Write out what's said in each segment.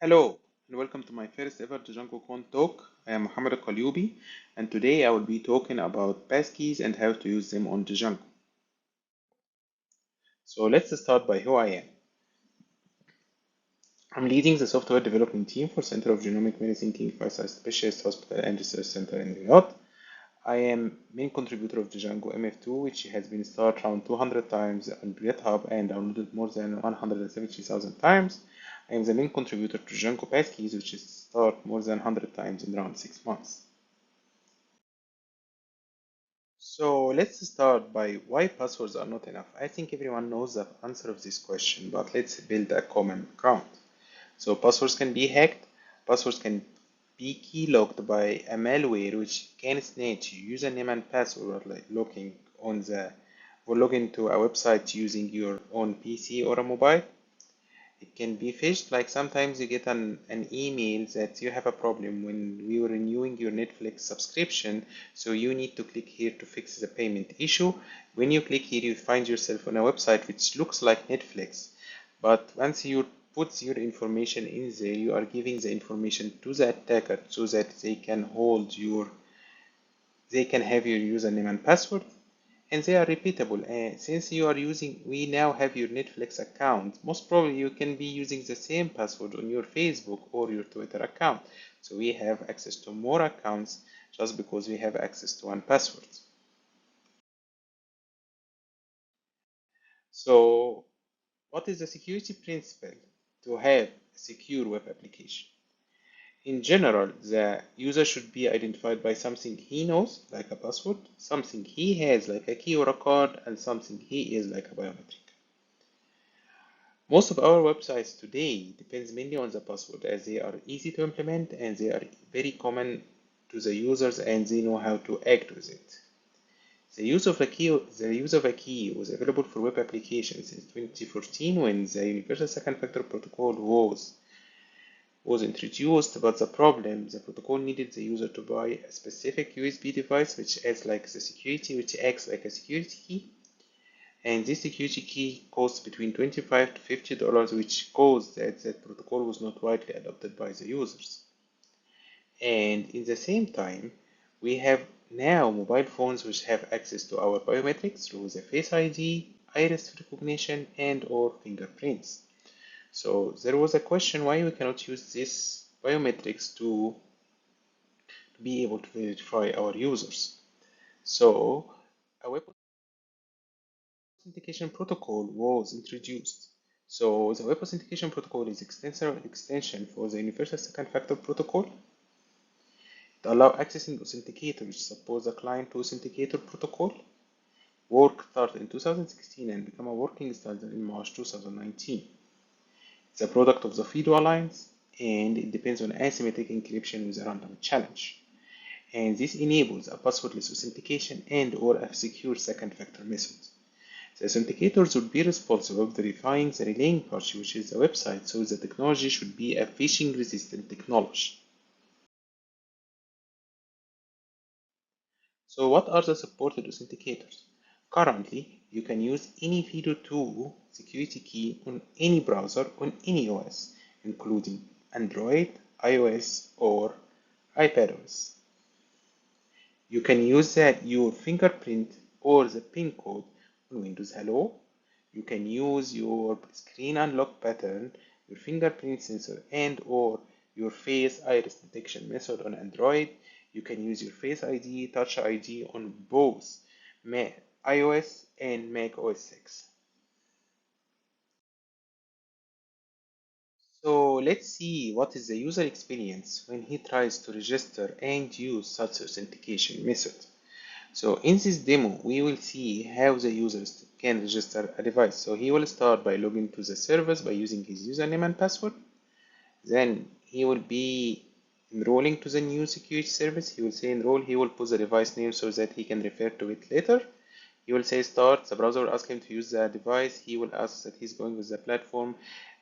Hello and welcome to my first ever DjangCon talk. I am Mohamed ElKalioby and today I will be talking about passkeys and how to use them on Django. So let's start by who I am. I'm leading the software development team for Center of Genomic Medicine King Faisal Specialist Hospital and Research Center in Riyadh. I am main contributor of Django MF2, which has been started around 200 times on GitHub and downloaded more than 170,000 times. I am the main contributor to Django Passkeys, which is started more than 100 times in around 6 months. So let's start by why passwords are not enough. I think everyone knows the answer of this question, but let's build a common ground. So passwords can be hacked, passwords can be keylogged by a malware which can snatch username and password like logging on the or log into a website using your own PC or a mobile. It can be phished, like sometimes you get an email that you have a problem when we were renewing your Netflix subscription, so you need to click here to fix the payment issue. When you click here, you find yourself on a website which looks like Netflix, but once you put your information in there, you are giving the information to the attacker so that they can have your username and password, and they are repeatable. Since you are we now have your Netflix account, most probably you can be using the same password on your Facebook or your Twitter account. So we have access to more accounts just because we have access to one password. So what is the security principle to have a secure web application? In general, the user should be identified by something he knows, like a password, something he has, like a key or a card, and something he is, like a biometric. Most of our websites today depends mainly on the password, as they are easy to implement and they are very common to the users and they know how to act with it. The use of a key was available for web applications since 2014 when the Universal Second Factor Protocol was introduced, but the protocol needed the user to buy a specific USB device which acts like a security key, and this security key costs between $25 to $50, which caused that protocol was not widely adopted by the users. And in the same time, we have now mobile phones which have access to our biometrics through the Face ID, iris recognition, and or fingerprints. So there was a question why we cannot use this biometrics to be able to verify our users. So a web authentication protocol was introduced. So the Web Authentication Protocol is extension for the Universal Second Factor Protocol. It allows accessing authenticators which support the client to authenticator protocol. Work started in 2016 and became a working standard in March 2019. It's a product of the FIDO Alliance and it depends on asymmetric encryption with a random challenge. And this enables a passwordless authentication and or a secure second factor method. The authenticators would be responsible for verifying the relaying party, which is the website, so the technology should be a phishing resistant technology. So what are the supported authenticators? Currently, you can use any FIDO2 security key on any browser on any OS, including Android, iOS, or iPadOS. You can use your fingerprint or the PIN code on Windows Hello. You can use your screen unlock pattern, your fingerprint sensor, and or your face iris detection method on Android. You can use your Face ID, Touch ID on both iOS and Mac OS X. So let's see what is the user experience when he tries to register and use such authentication method. So in this demo, we will see how the users can register a device. So he will start by logging to the service by using his username and password. Then he will be enrolling to the new security service. He will say enroll. He will put the device name so that he can refer to it later. He will say start. The browser will ask him to use the device. He will ask that he's going with the platform.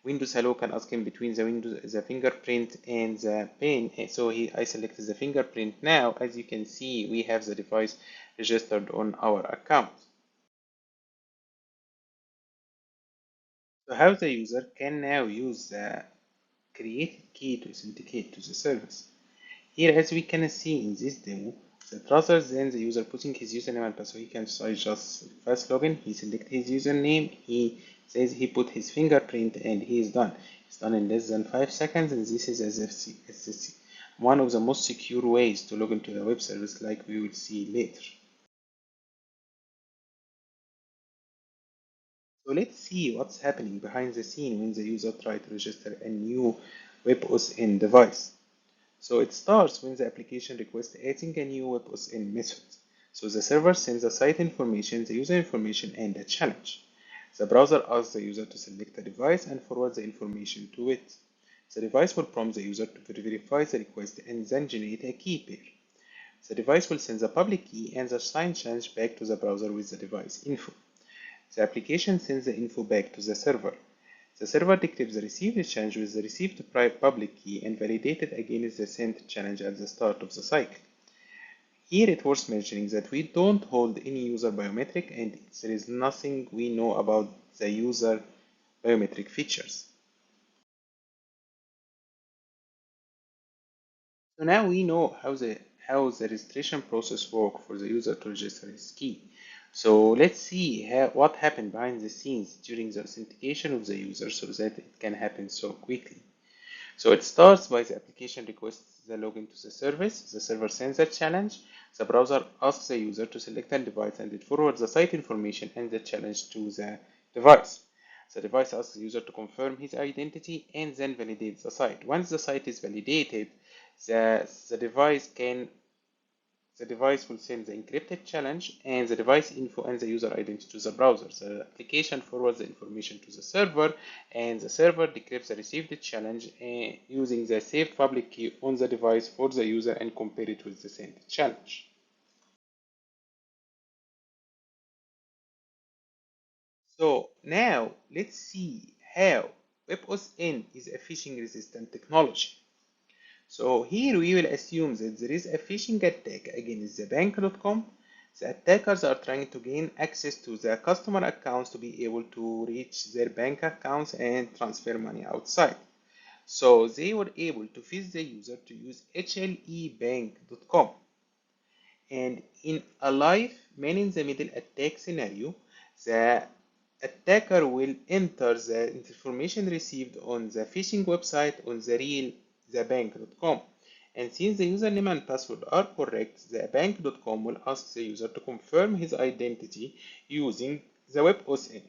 Windows Hello can ask him between the fingerprint and the PIN. So I selected the fingerprint. Now, as you can see, we have the device registered on our account. So how the user can now use the created key to authenticate to the service. Here, as we can see in this demo, that rather than the user putting his username and password, he can just fast login, he select his username, he says he put his fingerprint, and he is done. It's done in less than 5 seconds, and this is as one of the most secure ways to log into the web service, like we will see later. So let's see what's happening behind the scene when the user tries to register a new Web OS X device. So it starts when the application requests adding a new Web OS X method. So the server sends the site information, the user information, and a challenge. The browser asks the user to select a device and forward the information to it. The device will prompt the user to verify the request and then generate a key pair. The device will send the public key and the signed challenge back to the browser with the device info. The application sends the info back to the server. The server decrypts the received challenge with the received public key and validates it against the sent challenge at the start of the cycle. Here it worth mentioning that we don't hold any user biometric and there is nothing we know about the user biometric features. So now we know how the registration process works for the user to register his key. So let's see what happened behind the scenes during the authentication of the user so that it can happen so quickly. So it starts by the application requests the login to the service, the server sends a challenge, the browser asks the user to select a device and it forwards the site information and the challenge to the device. The device asks the user to confirm his identity and then validates the site. Once the site is validated, the device will send the encrypted challenge and the device info and the user identity to the browser. The application forwards the information to the server and the server decrypts the received challenge using the saved public key on the device for the user and compare it with the sent challenge. So now let's see how Web OS X is a phishing resistant technology. So here we will assume that there is a phishing attack against the bank.com. The attackers are trying to gain access to the customer accounts to be able to reach their bank accounts and transfer money outside. So they were able to fix the user to use hlebank.com. And in a live man-in-the-middle attack scenario, the attacker will enter the information received on the phishing website on the real thebank.com. And since the username and password are correct, the bank.com will ask the user to confirm his identity using the Web OS X.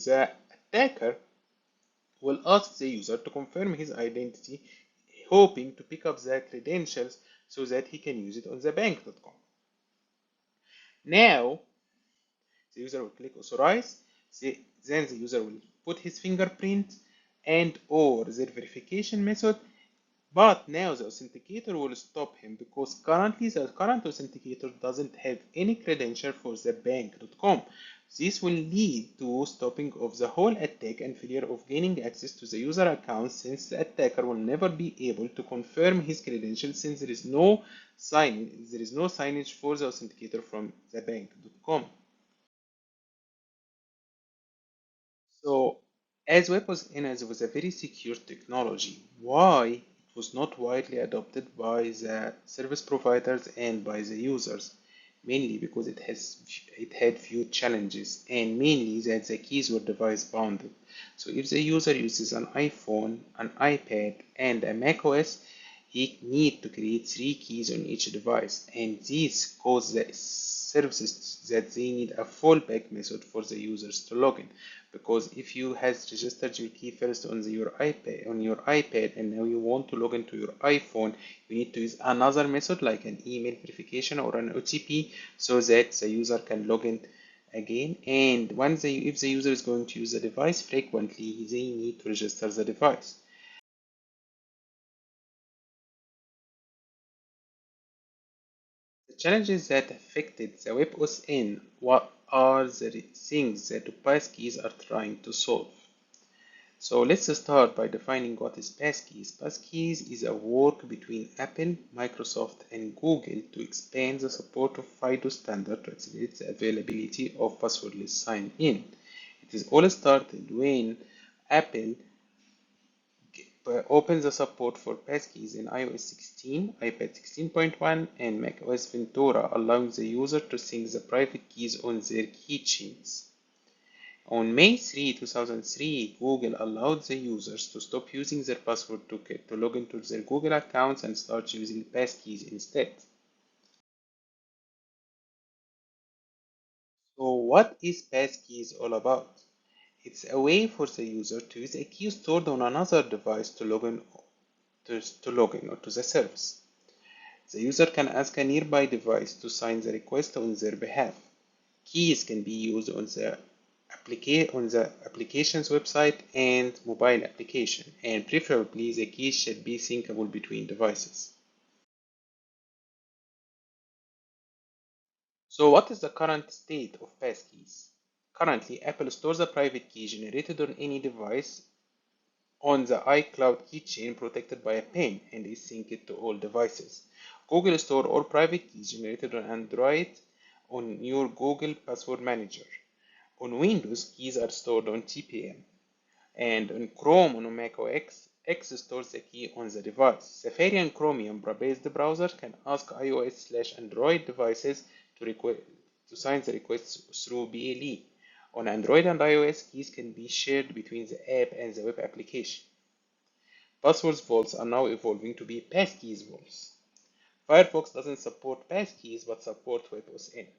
The attacker will ask the user to confirm his identity, hoping to pick up the credentials so that he can use it on the bank.com. Now, the user will click authorize, then the user will put his fingerprint and or their verification method, but now the authenticator will stop him because currently the current authenticator doesn't have any credential for the bank.com. This will lead to stopping of the whole attack and failure of gaining access to the user account, since the attacker will never be able to confirm his credentials since there is no signage for the authenticator from the bank.com. So, as Web OS X was a very secure technology, why it was not widely adopted by the service providers and by the users? Mainly because it had few challenges, and mainly that the keys were device bounded. So if the user uses an iPhone, an iPad, and a Mac OS, he need to create 3 keys on each device, and this causes the services that they need a fallback method for the users to log in. Because if you has registered your key first on your iPad and now you want to log into your iPhone, you need to use another method like an email verification or an OTP so that the user can log in again. And if the user is going to use the device frequently, they need to register the device. The challenges that affected the Web OS X, what are the things that Passkeys are trying to solve? So let's start by defining what is Passkeys. Passkeys is a work between Apple, Microsoft, and Google to expand the support of FIDO standard to accelerate the availability of passwordless sign-in. It is all started when Apple open the support for passkeys in iOS 16, iPad 16.1, and Mac OS Ventura, allowing the user to sync the private keys on their keychains. On May 3, 2003, Google allowed the users to stop using their password to log into their Google accounts and start using passkeys instead. So what is passkeys all about? It's a way for the user to use a key stored on another device to log in or to the service. The user can ask a nearby device to sign the request on their behalf. Keys can be used on the application's website and mobile application, and preferably the keys should be syncable between devices. So what is the current state of passkeys? Currently, Apple stores a private key generated on any device on the iCloud keychain protected by a PIN and is synced to all devices. Google stores all private keys generated on Android on your Google Password Manager. On Windows, keys are stored on TPM, and on Chrome on Mac OS X stores the key on the device. Safari and Chromium-based browsers can ask iOS/Android devices to sign the requests through BLE. On Android and iOS, keys can be shared between the app and the web application. Passwords vaults are now evolving to be passkeys vaults. Firefox doesn't support passkeys but supports Web OS X.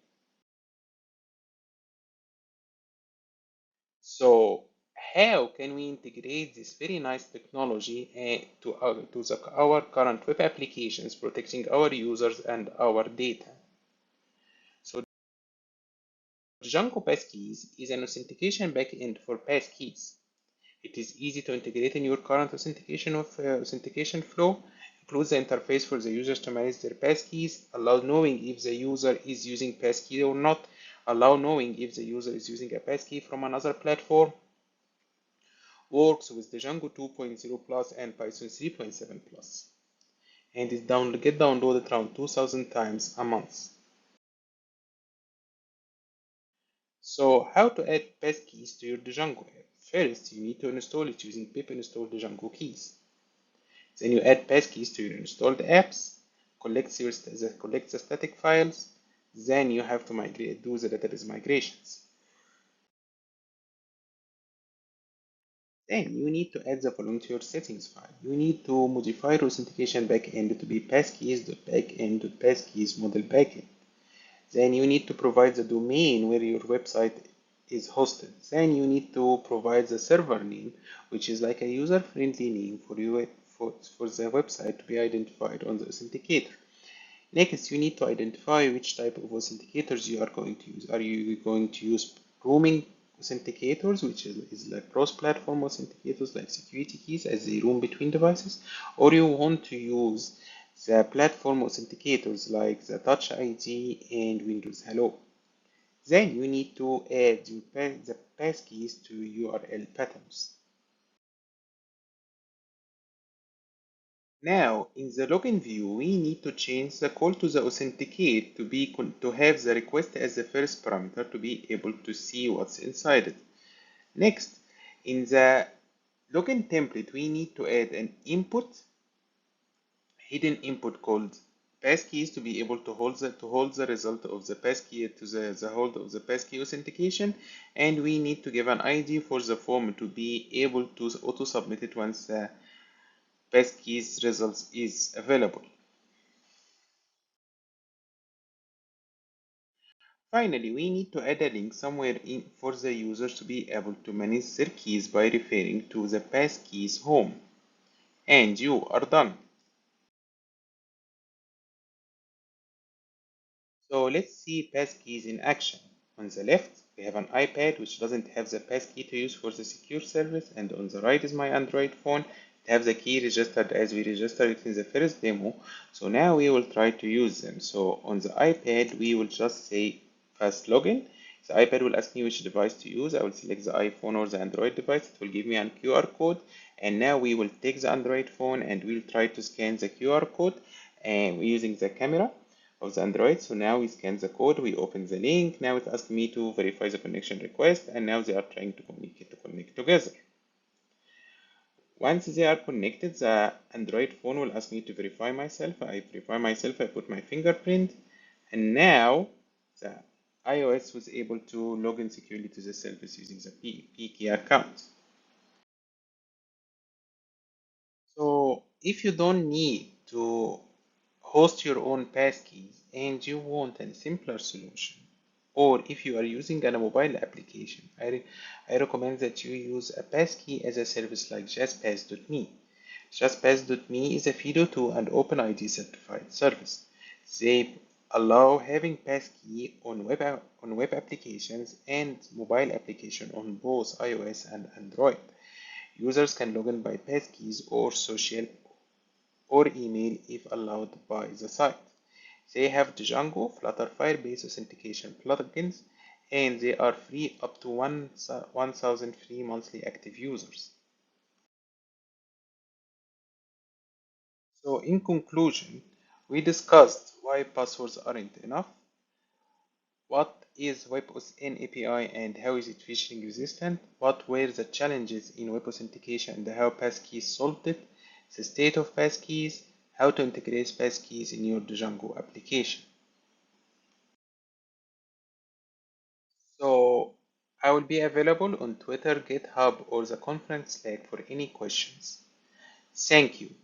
So how can we integrate this very nice technology to our current web applications, protecting our users and our data? So Django Passkeys is an authentication backend for passkeys. It is easy to integrate in your current authentication flow, includes the interface for the users to manage their passkeys, allow knowing if the user is using passkey or not, allow knowing if the user is using a passkey from another platform, works with the Django 2.0 Plus and Python 3.7 Plus, and is get downloaded around 2,000 times a month. So how to add passkeys to your Django app? First, you need to install it using pip install Django keys. Then you add passkeys to your installed apps, collect the static files, then you have to do the database migrations. Then you need to add the volunteer settings file. You need to modify your authentication backend to be passkeys.backend.passkeys model backend. Then you need to provide the domain where your website is hosted. Then you need to provide the server name, which is like a user-friendly name for the website to be identified on the authenticator. Next, you need to identify which type of authenticators you are going to use. Are you going to use roaming authenticators, which is like cross-platform authenticators like security keys as they roam between devices, or you want to use the platform authenticators like the Touch ID and Windows Hello. Then you need to add the passkeys to URL patterns. Now, in the login view, we need to change the call to the authenticate to have the request as the first parameter to be able to see what's inside it. Next, in the login template, we need to add an hidden input called passkeys to be able to hold the result of the passkey to the hold of the passkey authentication, and we need to give an ID for the form to be able to auto submit it once the passkeys results is available. Finally, we need to add a link somewhere for the users to be able to manage their keys by referring to the passkeys home. And you are done. So let's see passkeys in action. On the left, we have an iPad which doesn't have the passkey to use for the secure service, and on the right is my Android phone. It has the key registered as we registered it in the first demo. So now we will try to use them. So on the iPad, we will just say fast login. The iPad will ask me which device to use. I will select the iPhone or the Android device. It will give me a QR code. And now we will take the Android phone and we'll try to scan the QR code and using the camera of the Android. So now we scan the code, we open the link. Now it asks me to verify the connection request, and now they are trying to connect together. Once they are connected, the Android phone will ask me to verify myself. I verify myself, I put my fingerprint, and now the iOS was able to log in securely to the service using the PKey account. So if you don't need to host your own passkeys and you want a simpler solution, or if you are using a mobile application, I recommend that you use a passkey as a service like JustPass.me. JustPass.me is a FIDO2 and OpenID certified service. They allow having passkey on web applications and mobile application on both iOS and Android. Users can log in by passkeys or social or email if allowed by the site. They have Django, Flutter Firebase authentication plugins, and they are free up to 1,000 free monthly active users. So in conclusion, we discussed why passwords aren't enough, what is Web OS X API and how is it phishing resistant, what were the challenges in web authentication and how passkeys solved it, the state of passkeys, how to integrate passkeys in your Django application. So I will be available on Twitter, GitHub, or the conference Slack for any questions. Thank you.